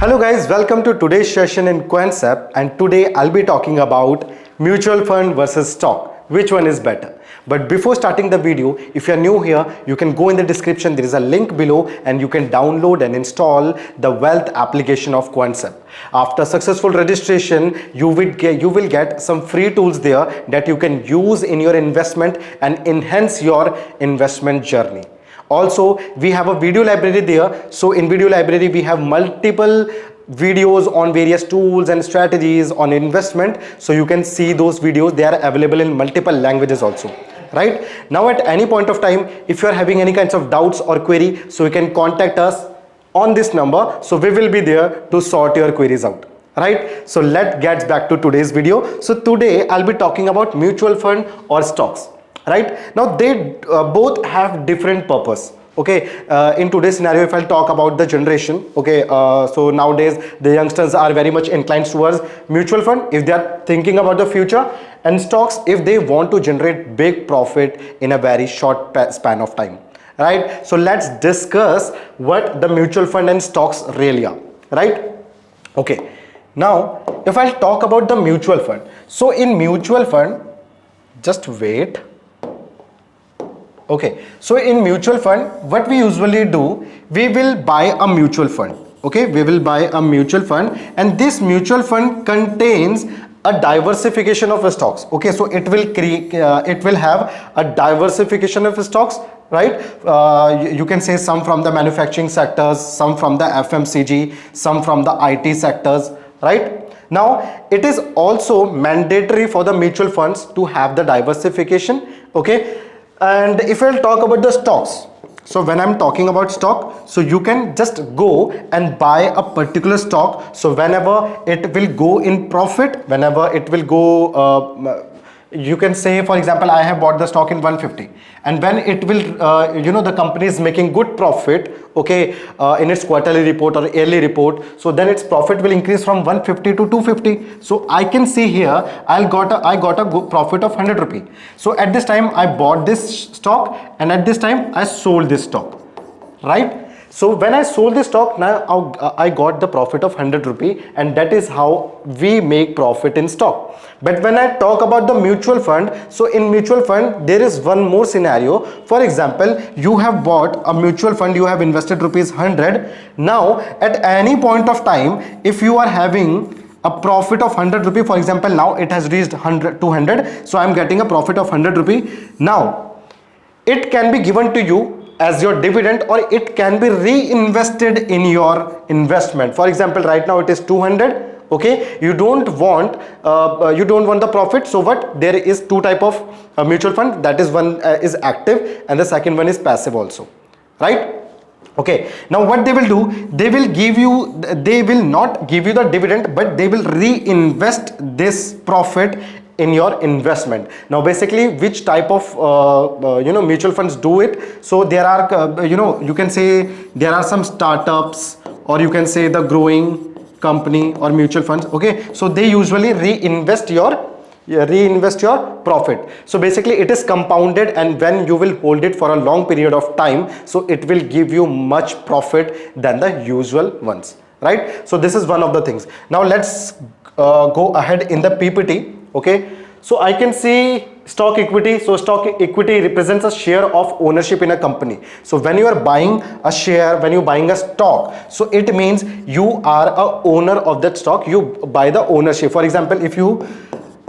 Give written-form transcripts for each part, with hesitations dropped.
Hello guys, welcome to today's session in Quantsapp, and today I'll be talking about mutual fund versus stock. Which one is better? But before starting the video, if you're new here, you can go in the description. There is a link below and you can download and install the wealth application of Quantsapp. After successful registration, you will get some free tools there that you can use in your investment and enhance your investment journey. Also, we have a video library there. So in video library, we have multiple videos on various tools and strategies on investment. So you can see those videos. They are available in multiple languages also. Right now, at any point of time, if you are having any kinds of doubts or query, so you can contact us on this number. So we will be there to sort your queries out. Right, so let's get back to today's video. So today I'll be talking about mutual fund or stocks. Right now, they both have different purpose. Okay, in today's scenario, if I'll talk about the generation, okay, so nowadays the youngsters are very much inclined towards mutual fund if they are thinking about the future, and stocks if they want to generate big profit in a very short span of time. Right, so let's discuss what the mutual fund and stocks really are. Right, okay, now if I'll talk about the mutual fund, so in mutual fund, just wait. Okay, so in mutual fund, what we usually do, we will buy a mutual fund. Okay, we will buy a mutual fund, and this mutual fund contains a diversification of stocks. Okay, so it will create, it will have a diversification of stocks. Right, you can say some from the manufacturing sectors, some from the FMCG, some from the IT sectors. Right. Now, it is also mandatory for the mutual funds to have the diversification. Okay. And if I'll talk about the stocks, so when I'm talking about stock, so you can just go and buy a particular stock. So whenever it will go in profit, whenever it will go, you can say, for example, I have bought the stock in 150, and when it will, the company is making good profit, okay, in its quarterly report or yearly report, so then its profit will increase from 150 to 250. So I can see here, I got a good profit of 100 rupee. So at this time I bought this stock, and at this time I sold this stock. Right, so when I sold this stock, now I got the profit of 100 rupee, and that is how we make profit in stock. But when I talk about the mutual fund, so in mutual fund there is one more scenario. For example, you have bought a mutual fund, you have invested rupees 100. Now at any point of time, if you are having a profit of 100 rupee, for example, now it has reached 200, so I am getting a profit of 100 rupee. Now it can be given to you as your dividend, or it can be reinvested in your investment. For example, right now it is 200. Okay, you don't want the profit. So what, there is two type of mutual fund, that is one is active and the second one is passive also. Right. Okay, now what they will do, they will not give you the dividend, but they will reinvest this profit in your investment. Now basically, which type of mutual funds do it? So there are you can say there are some startups, or you can say the growing company or mutual funds. Okay, so they usually reinvest your profit. So basically it is compounded, and when you will hold it for a long period of time, so it will give you much profit than the usual ones. Right, so this is one of the things. Now let's go ahead in the PPT. Okay, so I can see stock equity. So stock equity represents a share of ownership in a company. So when you are buying a share, when you're buying a stock, so it means you are a owner of that stock. You buy the ownership. For example, if you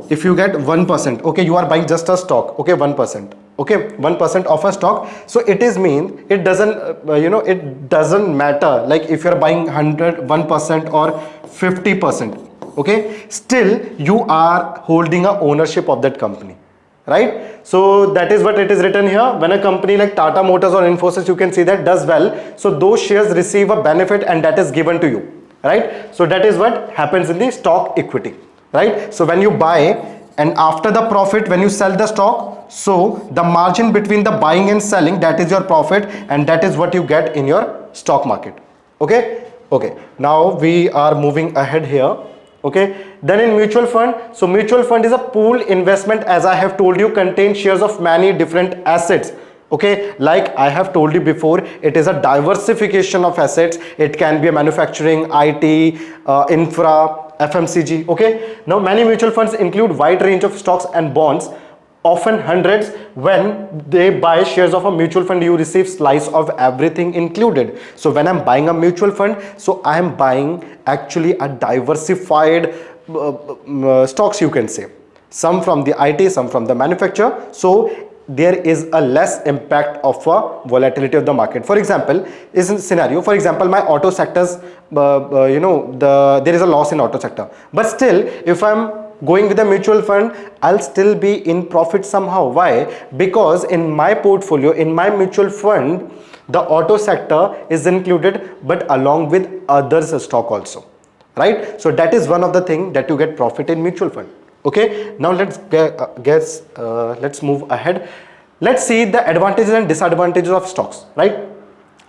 get 1%, okay, you are buying just a stock, okay, 1%, okay, 1% of a stock. So it is mean, it doesn't it doesn't matter like if you're buying 1% or 50%. Okay, still you are holding a ownership of that company. Right, so that is what it is written here. When a company like Tata Motors or Infosys, you can see that, does well, so those shares receive a benefit and that is given to you. Right, so that is what happens in the stock equity. Right, so when you buy, and after the profit, when you sell the stock, so the margin between the buying and selling, that is your profit, and that is what you get in your stock market. Okay, okay, now we are moving ahead here. Okay, then in mutual fund, so mutual fund is a pool investment, as I have told you, contains shares of many different assets. Okay, like I have told you before, it is a diversification of assets. It can be a manufacturing, IT, infra, FMCG. Okay, now many mutual funds include wide range of stocks and bonds, often hundreds. When they buy shares of a mutual fund, you receive slice of everything included. So when I'm buying a mutual fund, so I am buying actually a diversified stocks, you can say, some from the IT, some from the manufacturer. So there is a less impact of a volatility of the market. For example, is a scenario, for example, my auto sectors, there is a loss in auto sector, but still if I'm going with a mutual fund, I'll still be in profit somehow. Why? Because in my portfolio, in my mutual fund, the auto sector is included, but along with others stock also, right? So that is one of the thing that you get profit in mutual fund. Okay, now let's move ahead. Let's see the advantages and disadvantages of stocks, right?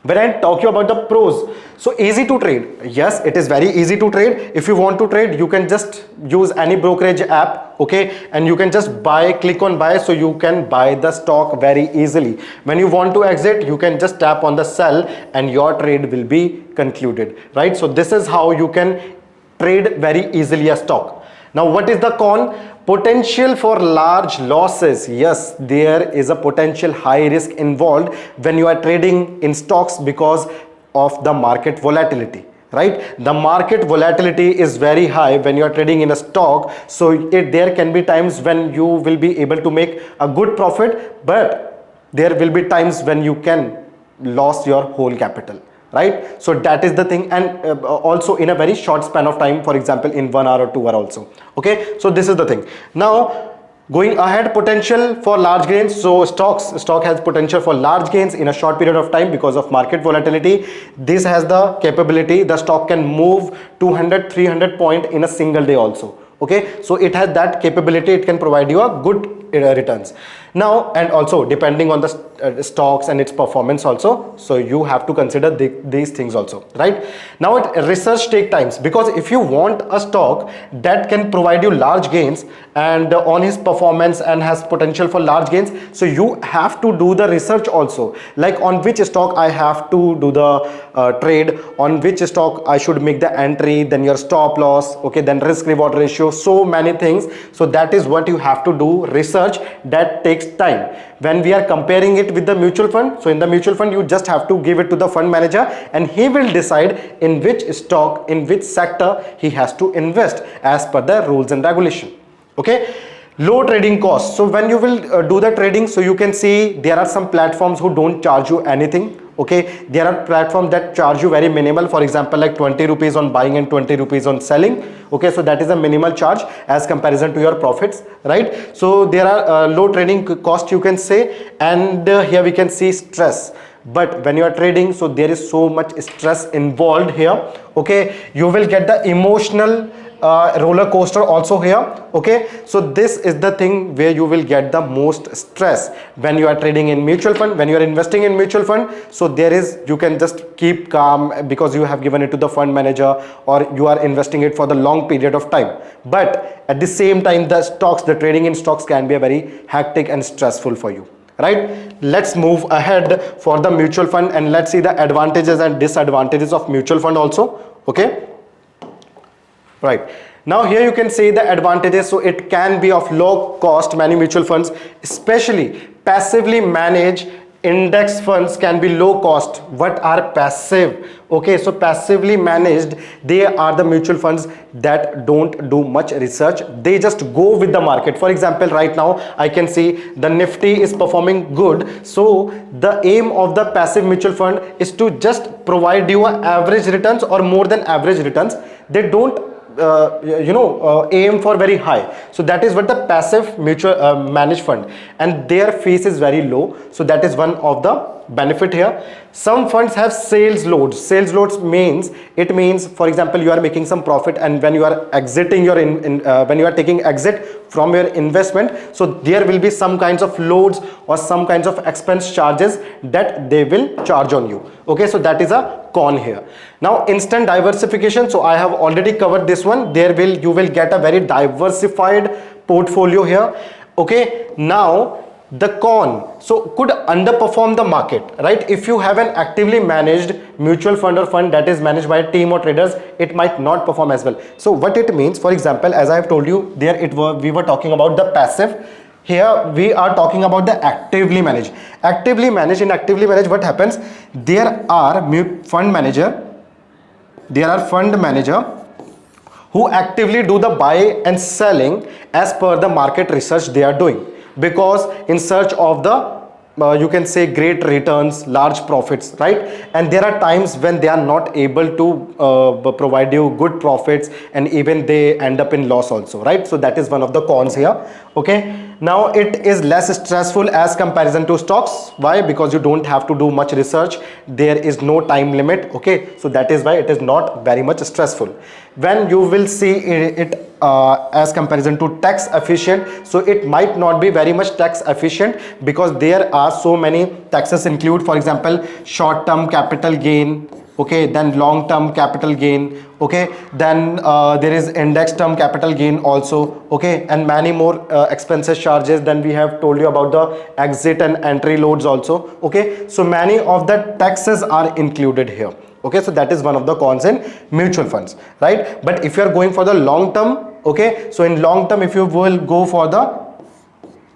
When I talk you about the pros, so easy to trade. Yes, it is very easy to trade. If you want to trade, you can just use any brokerage app, okay, and you can just buy, click on buy, so you can buy the stock very easily. When you want to exit, you can just tap on the sell and your trade will be concluded, right? So this is how you can trade very easily a stock. Now, what is the con? Potential for large losses. Yes, there is a potential high risk involved when you are trading in stocks because of the market volatility, right? The market volatility is very high when you are trading in a stock. So there can be times when you will be able to make a good profit, but there will be times when you can lose your whole capital, right? So that is the thing. And also in a very short span of time, for example in 1 hour or 2 hour also. Okay, so this is the thing. Now going ahead, potential for large gains. So stock has potential for large gains in a short period of time because of market volatility. This has the capability, the stock can move 200-300 point in a single day also. Okay, so it has that capability, it can provide you a good returns. Now, and also depending on the stocks and its performance also, so you have to consider these things also, right? Now research take times, because if you want a stock that can provide you large gains and on his performance and has potential for large gains, so you have to do the research also, like on which stock I have to do the trade, on which stock I should make the entry, then your stop loss, okay, then risk reward ratio, so many things. So that is what you have to do, research. That takes time. When we are comparing it with the mutual fund, so in the mutual fund you just have to give it to the fund manager and he will decide in which stock, in which sector he has to invest as per the rules and regulation. Okay, low trading costs. So when you will do the trading, so you can see there are some platforms who don't charge you anything. Okay, there are platforms that charge you very minimal, for example like 20 rupees on buying and 20 rupees on selling. Okay, so that is a minimal charge as comparison to your profits, right? So there are low trading cost, you can say. And here we can see stress. But when you are trading, so there is so much stress involved here. Okay, you will get the emotional roller coaster also here. Okay, so this is the thing where you will get the most stress when you are trading in mutual fund, when you are investing in mutual fund. So there is, you can just keep calm because you have given it to the fund manager or you are investing it for the long period of time. But at the same time, the stocks, the trading in stocks can be a very hectic and stressful for you, right? Let's move ahead for the mutual fund and let's see the advantages and disadvantages of mutual fund also. Okay, right, now here you can see the advantages. So it can be of low cost. Many mutual funds, especially passively managed index funds, can be low cost. What are passive? Okay, so passively managed, they are the mutual funds that don't do much research, they just go with the market. For example, right now I can see the Nifty is performing good, so the aim of the passive mutual fund is to just provide you an average returns or more than average returns. They don't aim for very high. So that is what the passive mutual managed fund, and their fees is very low. So that is one of the benefit here. Some funds have sales loads. Sales loads means, it means, for example, you are making some profit and when you are exiting your when you are taking exit from your investment, so there will be some kinds of loads or some kinds of expense charges that they will charge on you. Okay, so that is a con here. Now instant diversification, so I have already covered this one. You will get a very diversified portfolio here. Okay, now the con, so could underperform the market, right? If you have an actively managed mutual fund or fund that is managed by a team or traders, it might not perform as well. So what it means, for example, as I have told you there, we were talking about the passive. Here we are talking about the actively managed. Actively managed, in actively managed, what happens? There are fund manager who actively do the buy and selling as per the market research they are doing, because in search of the you can say great returns, large profits, right? And there are times when they are not able to provide you good profits, and even they end up in loss also, right? So that is one of the cons here. Okay, now it is less stressful as comparison to stocks. Why? Because you don't have to do much research, there is no time limit. Okay, so that is why it is not very much stressful. When you will see it as comparison to tax efficient, so it might not be very much tax efficient, because there are so many taxes include, for example, short term capital gain, okay, then long term capital gain, okay, then there is index term capital gain also, okay, and many more expenses charges. Then we have told you about the exit and entry loads also. Okay, so many of the taxes are included here. Okay, so that is one of the cons in mutual funds, right? But if you are going for the long term, okay, so in long term, if you will go for the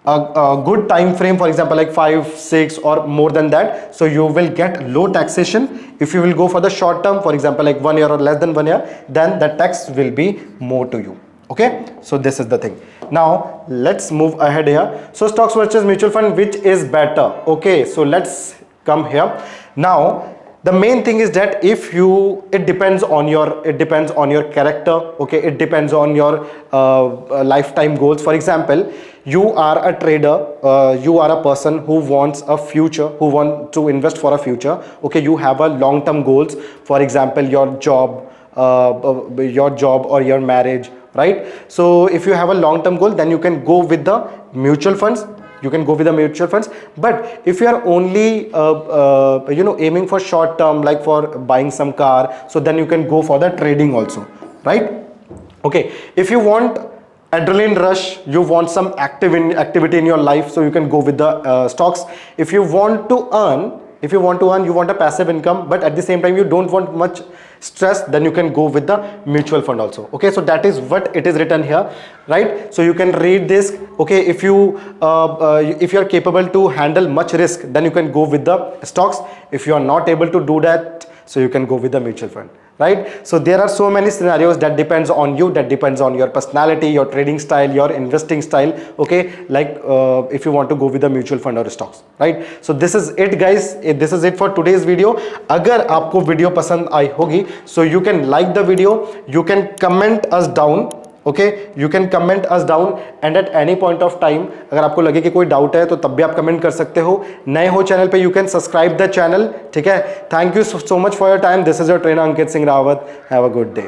a good time frame, for example like 5, 6 or more than that, so you will get low taxation. If you will go for the short term, for example like 1 year or less than 1 year, then the tax will be more to you. Okay, so this is the thing. Now let's move ahead here. So stocks versus mutual fund, which is better? Okay, so let's come here. Now the main thing is that if you, it depends on your character. Okay, it depends on your lifetime goals. For example, you are a trader, you are a person who wants a future, who want to invest for a future. Okay, you have a long term goals, for example your job or your marriage, right? So if you have a long term goal, then you can go with the mutual funds. But if you are only aiming for short term, like for buying some car, so then you can go for the trading also, right? Okay, if you want adrenaline rush, you want some activity in your life, so you can go with the stocks. If you want to earn, you want a passive income, but at the same time you don't want much stress, then you can go with the mutual fund also. Okay, so that is what it is written here, right? So you can read this. Okay, if you are capable to handle much risk, then you can go with the stocks. If you are not able to do that, so you can go with the mutual fund, right? So there are so many scenarios that depends on you, that depends on your personality, your trading style, your investing style. Okay, like if you want to go with the mutual fund or stocks, right? So this is it guys, this is it for today's video. Agar aapko video pasand aayi hogi, so you can like the video, you can comment us down. Okay, you can comment us down, and at any point of time अगर आपको लगे कि कोई doubt है तो तब भी आप कमेंट कर सकते हो. नए हो चैनल पे, you can subscribe the channel. ठीक है, thank you so much for your time. This is your trainer Ankit Singh Rawat. Have a good day.